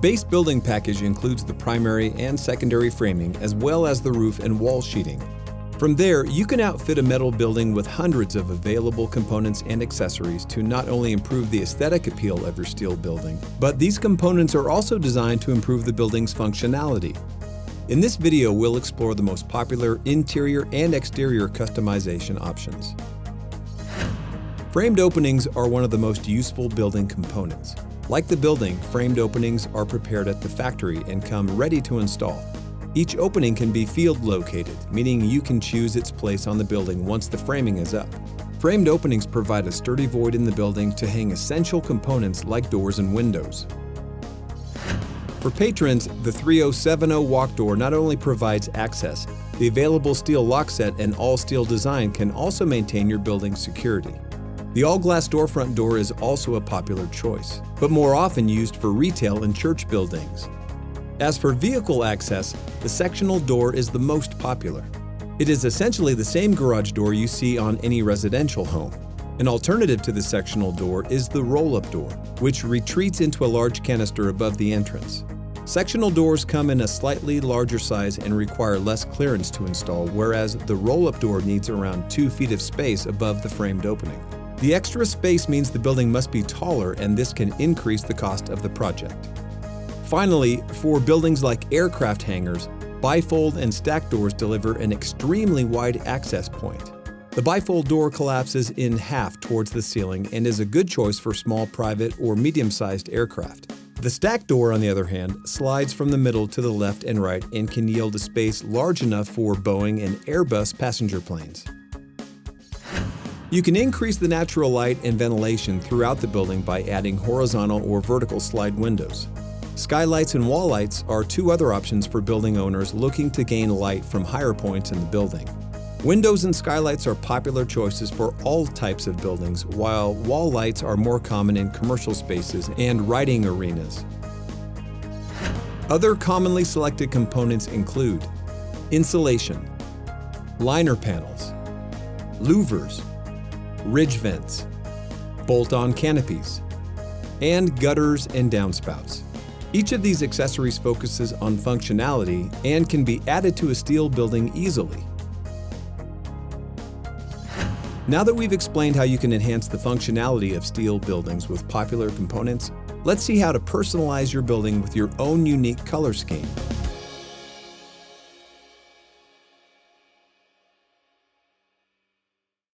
base building package includes the primary and secondary framing as well as the roof and wall sheeting. From there, you can outfit a metal building with hundreds of available components and accessories to not only improve the aesthetic appeal of your steel building, but these components are also designed to improve the building's functionality. In this video, we'll explore the most popular interior and exterior customization options. Framed openings are one of the most useful building components. Like the building, framed openings are prepared at the factory and come ready to install. Each opening can be field located, meaning you can choose its place on the building once the framing is up. Framed openings provide a sturdy void in the building to hang essential components like doors and windows. For patrons, the 3070 walk door not only provides access, the available steel lock set and all-steel design can also maintain your building's security. The all-glass storefront door is also a popular choice, but more often used for retail and church buildings. As for vehicle access, the sectional door is the most popular. It is essentially the same garage door you see on any residential home. An alternative to the sectional door is the roll-up door, which retreats into a large canister above the entrance. Sectional doors come in a slightly larger size and require less clearance to install, whereas the roll-up door needs around 2 feet of space above the framed opening. The extra space means the building must be taller, and this can increase the cost of the project. Finally, for buildings like aircraft hangars, bifold and stack doors deliver an extremely wide access point. The bifold door collapses in half towards the ceiling and is a good choice for small private or medium-sized aircraft. The stack door, on the other hand, slides from the middle to the left and right and can yield a space large enough for Boeing and Airbus passenger planes. You can increase the natural light and ventilation throughout the building by adding horizontal or vertical slide windows. Skylights and wall lights are two other options for building owners looking to gain light from higher points in the building. Windows and skylights are popular choices for all types of buildings, while wall lights are more common in commercial spaces and riding arenas. Other commonly selected components include insulation, liner panels, louvers, ridge vents, bolt-on canopies, and gutters and downspouts. Each of these accessories focuses on functionality and can be added to a steel building easily. Now that we've explained how you can enhance the functionality of steel buildings with popular components, let's see how to personalize your building with your own unique color scheme.